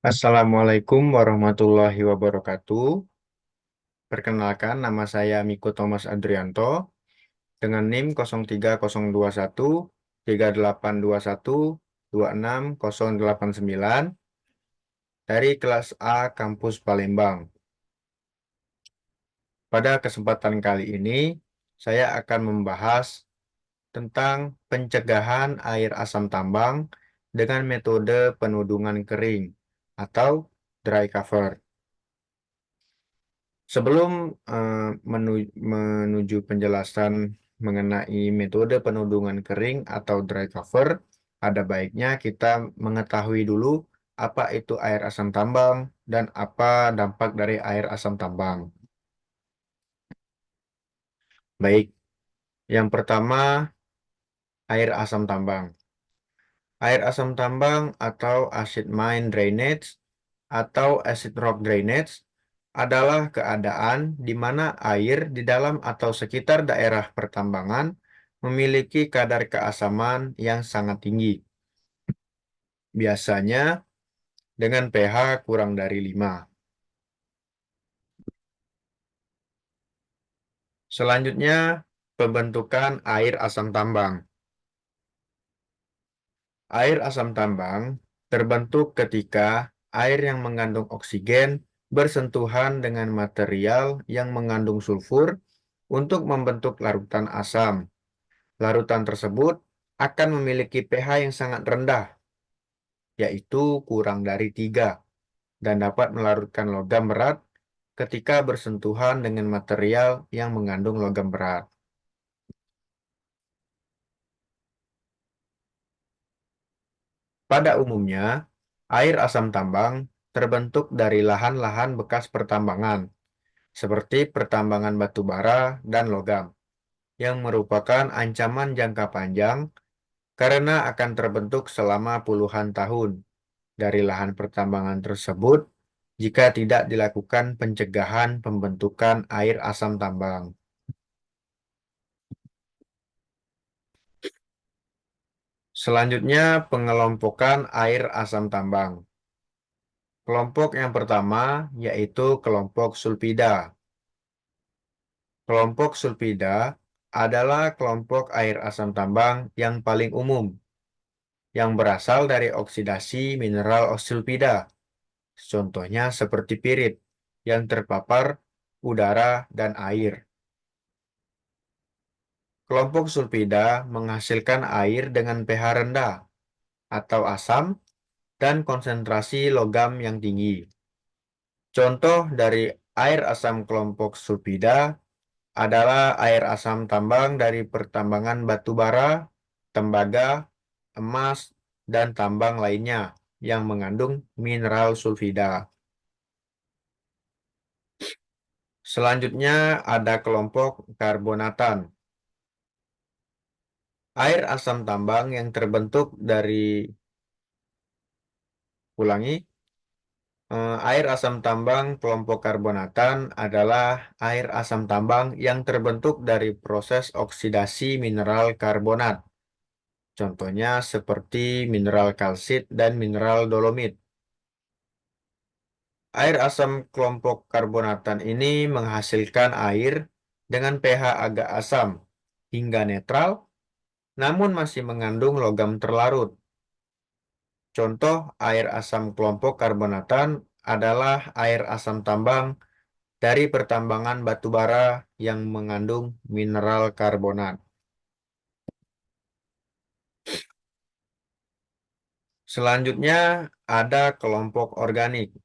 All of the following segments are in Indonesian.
Assalamualaikum warahmatullahi wabarakatuh. Perkenalkan, nama saya Miko Thomas Adrianto dengan NIM 03021 3821 26089 dari kelas A Kampus Palembang. Pada kesempatan kali ini, saya akan membahas tentang pencegahan air asam tambang dengan metode penudungan kering atau dry cover. Sebelum menuju penjelasan mengenai metode penudungan kering atau dry cover, ada baiknya kita mengetahui dulu apa itu air asam tambang dan apa dampak dari air asam tambang. Baik, yang pertama air asam tambang. Air asam tambang atau acid mine drainage atau acid rock drainage adalah keadaan di mana air di dalam atau sekitar daerah pertambangan memiliki kadar keasaman yang sangat tinggi, biasanya dengan pH kurang dari 5. Selanjutnya, pembentukan air asam tambang. Air asam tambang terbentuk ketika air yang mengandung oksigen bersentuhan dengan material yang mengandung sulfur untuk membentuk larutan asam. Larutan tersebut akan memiliki pH yang sangat rendah, yaitu kurang dari 3, dan dapat melarutkan logam berat ketika bersentuhan dengan material yang mengandung logam berat. Pada umumnya, air asam tambang terbentuk dari lahan-lahan bekas pertambangan, seperti pertambangan batu bara dan logam, yang merupakan ancaman jangka panjang karena akan terbentuk selama puluhan tahun dari lahan pertambangan tersebut jika tidak dilakukan pencegahan pembentukan air asam tambang. Selanjutnya, pengelompokan air asam tambang. Kelompok yang pertama yaitu kelompok sulfida. Kelompok sulfida adalah kelompok air asam tambang yang paling umum, yang berasal dari oksidasi mineral sulfida. Contohnya seperti pirit yang terpapar udara dan air. Kelompok sulfida menghasilkan air dengan pH rendah atau asam dan konsentrasi logam yang tinggi. Contoh dari air asam kelompok sulfida adalah air asam tambang dari pertambangan batu bara, tembaga, emas, dan tambang lainnya yang mengandung mineral sulfida. Selanjutnya ada kelompok karbonatan. Air asam tambang yang terbentuk dari, air asam tambang kelompok karbonatan adalah air asam tambang yang terbentuk dari proses oksidasi mineral karbonat. Contohnya seperti mineral kalsit dan mineral dolomit. Air asam kelompok karbonatan ini menghasilkan air dengan pH agak asam hingga netral, namun masih mengandung logam terlarut. Contoh air asam kelompok karbonatan adalah air asam tambang dari pertambangan batu bara yang mengandung mineral karbonat. Selanjutnya ada kelompok organik.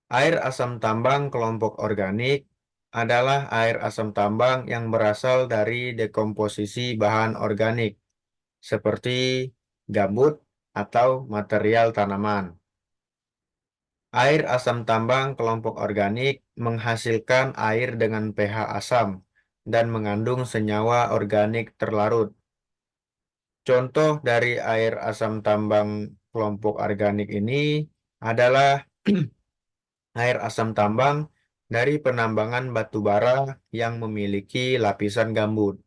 Air asam tambang kelompok organik adalah air asam tambang yang berasal dari dekomposisi bahan organik seperti gambut atau material tanaman. Air asam tambang kelompok organik menghasilkan air dengan pH asam dan mengandung senyawa organik terlarut. Contoh dari air asam tambang kelompok organik ini adalah air asam tambang dari penambangan batu bara yang memiliki lapisan gambut.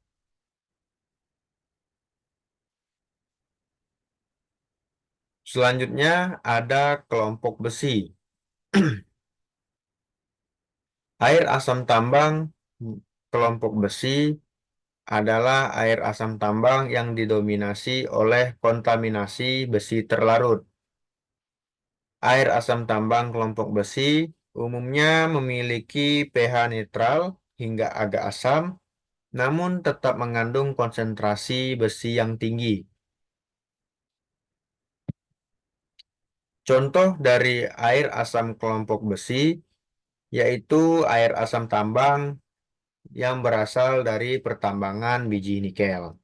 Selanjutnya ada kelompok besi. Air asam tambang kelompok besi adalah air asam tambang yang didominasi oleh kontaminasi besi terlarut. Air asam tambang kelompok besi umumnya memiliki pH netral hingga agak asam, namun tetap mengandung konsentrasi besi yang tinggi. Contoh dari air asam kelompok besi yaitu air asam tambang yang berasal dari pertambangan biji nikel.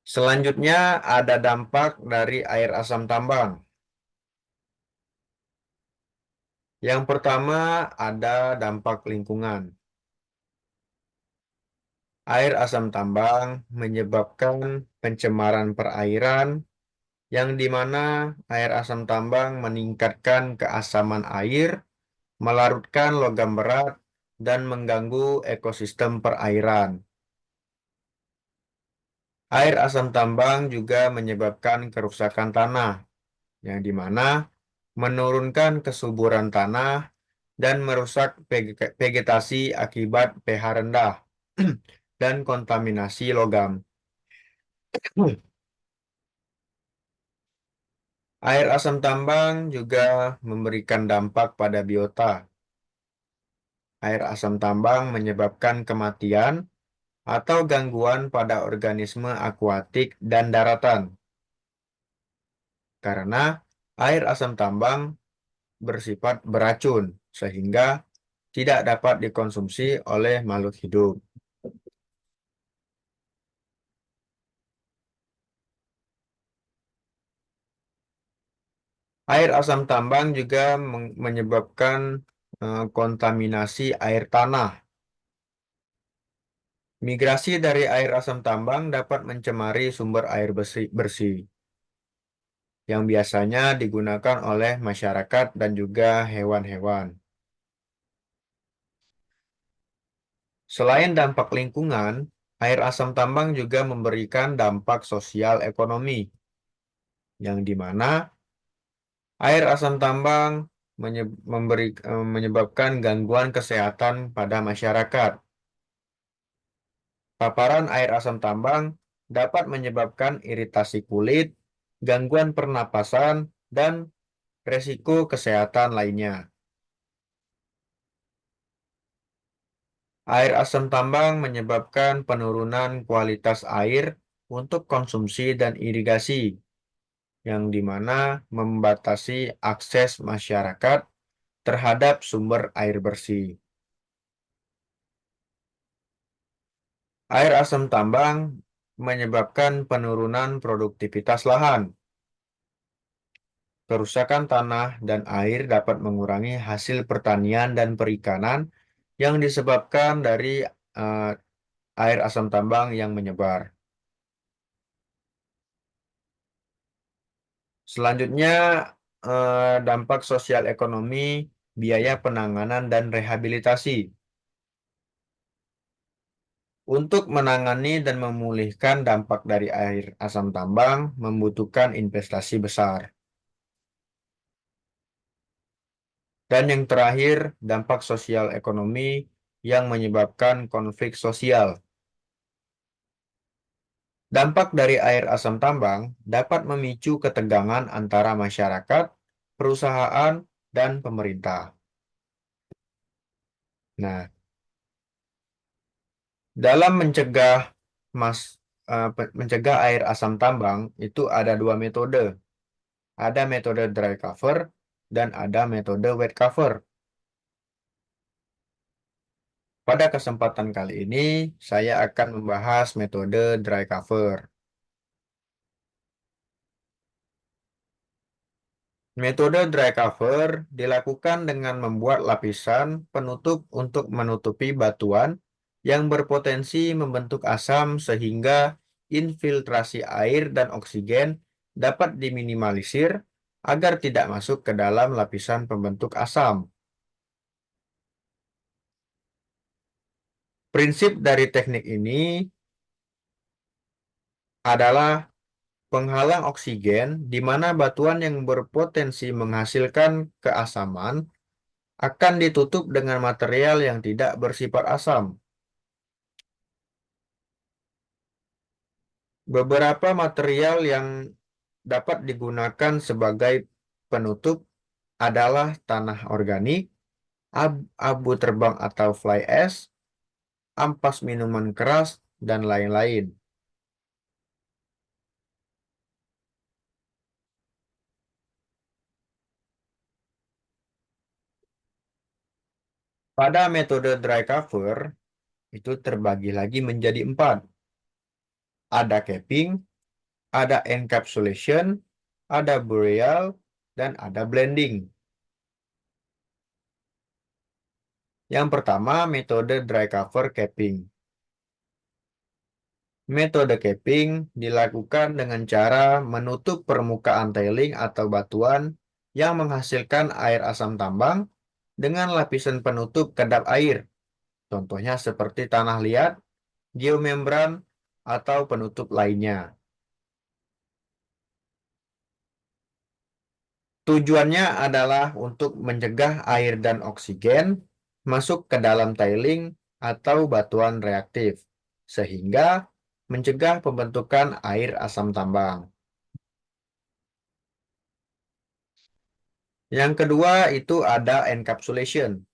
Selanjutnya ada dampak dari air asam tambang. Yang pertama ada dampak lingkungan. Air asam tambang menyebabkan pencemaran perairan yang di mana air asam tambang meningkatkan keasaman air, melarutkan logam berat, dan mengganggu ekosistem perairan. Air asam tambang juga menyebabkan kerusakan tanah, yang di mana menurunkan kesuburan tanah dan merusak vegetasi akibat pH rendah dan kontaminasi logam. Air asam tambang juga memberikan dampak pada biota. Air asam tambang menyebabkan kematian atau gangguan pada organisme akuatik dan daratan. Karena air asam tambang bersifat beracun, sehingga tidak dapat dikonsumsi oleh makhluk hidup. Air asam tambang juga menyebabkan kontaminasi air tanah. Migrasi dari air asam tambang dapat mencemari sumber air bersih yang biasanya digunakan oleh masyarakat dan juga hewan-hewan. Selain dampak lingkungan, air asam tambang juga memberikan dampak sosial ekonomi, yang di mana air asam tambang menyebabkan gangguan kesehatan pada masyarakat. Paparan air asam tambang dapat menyebabkan iritasi kulit, gangguan pernapasan, dan resiko kesehatan lainnya. Air asam tambang menyebabkan penurunan kualitas air untuk konsumsi dan irigasi, yang di mana membatasi akses masyarakat terhadap sumber air bersih. Air asam tambang menyebabkan penurunan produktivitas lahan. Kerusakan tanah dan air dapat mengurangi hasil pertanian dan perikanan yang disebabkan dari eh, air asam tambang yang menyebar. Selanjutnya, dampak sosial ekonomi, biaya penanganan dan rehabilitasi. Untuk menangani dan memulihkan dampak dari air asam tambang membutuhkan investasi besar. Dan yang terakhir, dampak sosial ekonomi yang menyebabkan konflik sosial. Dampak dari air asam tambang dapat memicu ketegangan antara masyarakat, perusahaan, dan pemerintah. Nah, dalam mas, mencegah air asam tambang itu ada dua metode. Ada metode dry cover dan ada metode wet cover. Pada kesempatan kali ini, saya akan membahas metode dry cover. Metode dry cover dilakukan dengan membuat lapisan penutup untuk menutupi batuan yang berpotensi membentuk asam sehingga infiltrasi air dan oksigen dapat diminimalisir agar tidak masuk ke dalam lapisan pembentuk asam. Prinsip dari teknik ini adalah penghalang oksigen di mana batuan yang berpotensi menghasilkan keasaman akan ditutup dengan material yang tidak bersifat asam. Beberapa material yang dapat digunakan sebagai penutup adalah tanah organik, abu terbang atau fly ash, ampas minuman keras, dan lain-lain. Pada metode dry cover, itu terbagi lagi menjadi 4. Ada capping, ada encapsulation, ada burial, dan ada blending. Yang pertama, metode dry cover capping. Metode capping dilakukan dengan cara menutup permukaan tailing atau batuan yang menghasilkan air asam tambang dengan lapisan penutup kedap air. Contohnya seperti tanah liat, geomembran, atau penutup lainnya. Tujuannya adalah untuk mencegah air dan oksigen masuk ke dalam tailing atau batuan reaktif, sehingga mencegah pembentukan air asam tambang. Yang kedua itu ada encapsulation.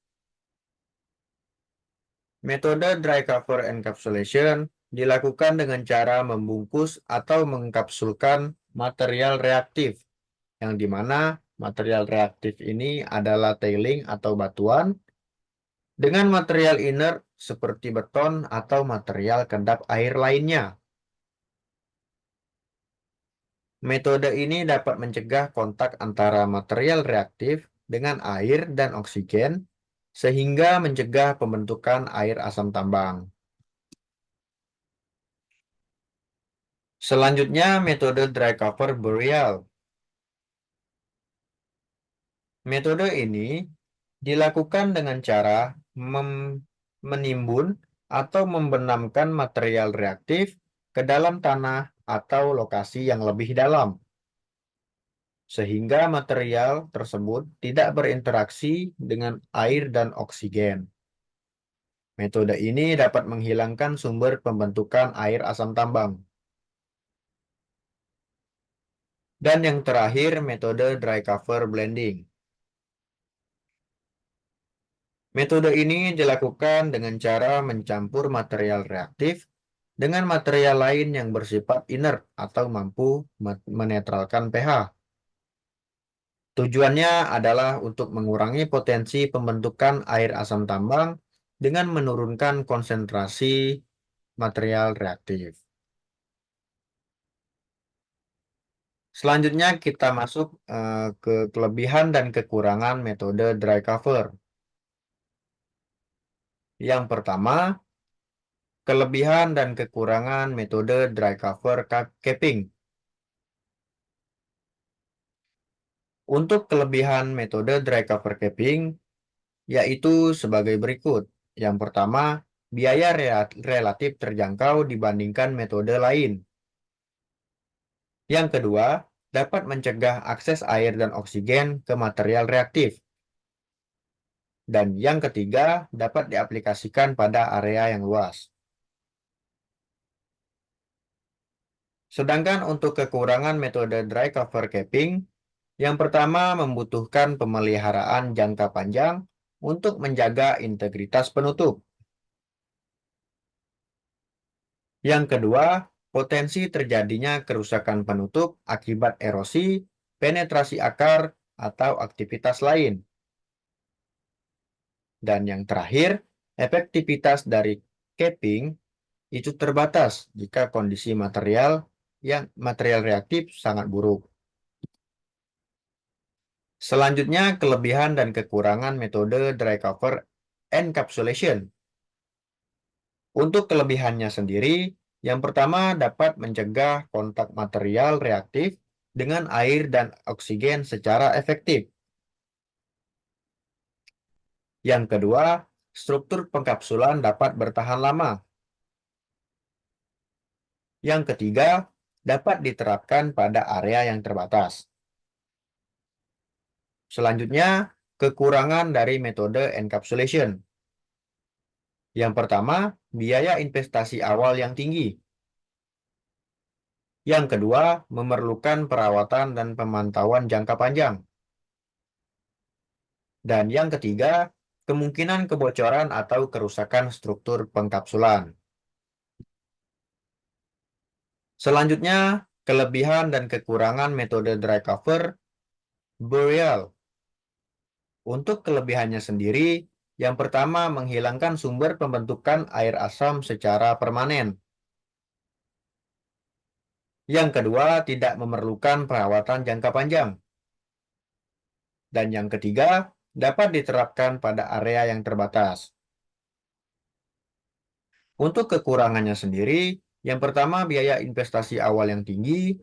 Metode dry cover encapsulation dilakukan dengan cara membungkus atau mengkapsulkan material reaktif, yang dimana material reaktif ini adalah tailing atau batuan dengan material inert seperti beton atau material kedap air lainnya. Metode ini dapat mencegah kontak antara material reaktif dengan air dan oksigen, sehingga mencegah pembentukan air asam tambang. Selanjutnya, metode dry cover burial. Metode ini dilakukan dengan cara menimbun atau membenamkan material reaktif ke dalam tanah atau lokasi yang lebih dalam, sehingga material tersebut tidak berinteraksi dengan air dan oksigen. Metode ini dapat menghilangkan sumber pembentukan air asam tambang. Dan yang terakhir, metode dry cover blending. Metode ini dilakukan dengan cara mencampur material reaktif dengan material lain yang bersifat inert atau mampu menetralkan pH. Tujuannya adalah untuk mengurangi potensi pembentukan air asam tambang dengan menurunkan konsentrasi material reaktif. Selanjutnya kita masuk ke kelebihan dan kekurangan metode dry cover. Yang pertama, kelebihan dan kekurangan metode dry cover capping. Untuk kelebihan metode dry cover capping, yaitu sebagai berikut. Yang pertama, biaya relatif terjangkau dibandingkan metode lain. Yang kedua, dapat mencegah akses air dan oksigen ke material reaktif. Dan yang ketiga, dapat diaplikasikan pada area yang luas. Sedangkan untuk kekurangan metode dry cover capping, yang pertama membutuhkan pemeliharaan jangka panjang untuk menjaga integritas penutup. Yang kedua, potensi terjadinya kerusakan penutup akibat erosi, penetrasi akar, atau aktivitas lain. Dan yang terakhir, efektivitas dari capping itu terbatas jika kondisi material reaktif sangat buruk. Selanjutnya, kelebihan dan kekurangan metode dry cover encapsulation. Untuk kelebihannya sendiri, yang pertama dapat mencegah kontak material reaktif dengan air dan oksigen secara efektif. Yang kedua, struktur pengkapsulan dapat bertahan lama. Yang ketiga, dapat diterapkan pada area yang terbatas. Selanjutnya, kekurangan dari metode encapsulation. Yang pertama, biaya investasi awal yang tinggi. Yang kedua, memerlukan perawatan dan pemantauan jangka panjang. Dan yang ketiga, kemungkinan kebocoran atau kerusakan struktur pengkapsulan. Selanjutnya, kelebihan dan kekurangan metode dry cover burial. Untuk kelebihannya sendiri, yang pertama menghilangkan sumber pembentukan air asam secara permanen. Yang kedua, tidak memerlukan perawatan jangka panjang. Dan yang ketiga, dapat diterapkan pada area yang terbatas. Untuk kekurangannya sendiri, yang pertama biaya investasi awal yang tinggi,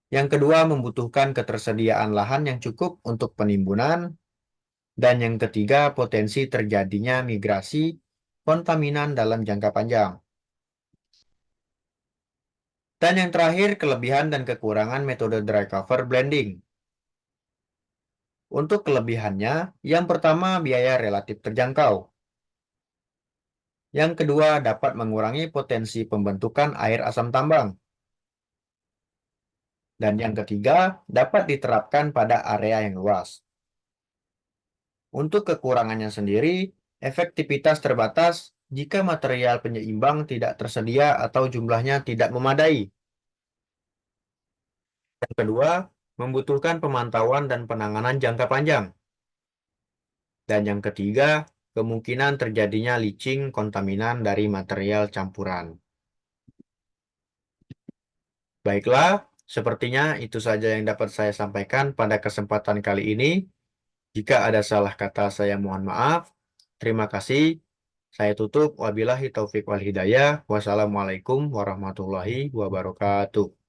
yang kedua membutuhkan ketersediaan lahan yang cukup untuk penimbunan, dan yang ketiga potensi terjadinya migrasi kontaminan dalam jangka panjang. Dan yang terakhir, kelebihan dan kekurangan metode dry cover blending. Untuk kelebihannya, yang pertama biaya relatif terjangkau. Yang kedua dapat mengurangi potensi pembentukan air asam tambang. Dan yang ketiga dapat diterapkan pada area yang luas. Untuk kekurangannya sendiri, efektivitas terbatas jika material penyeimbang tidak tersedia atau jumlahnya tidak memadai. Yang kedua, membutuhkan pemantauan dan penanganan jangka panjang. Dan yang ketiga, kemungkinan terjadinya leaching kontaminan dari material campuran. Baiklah, sepertinya itu saja yang dapat saya sampaikan pada kesempatan kali ini. Jika ada salah kata, saya mohon maaf. Terima kasih. Saya tutup. Wabillahi taufik wal hidayah. Wassalamualaikum warahmatullahi wabarakatuh.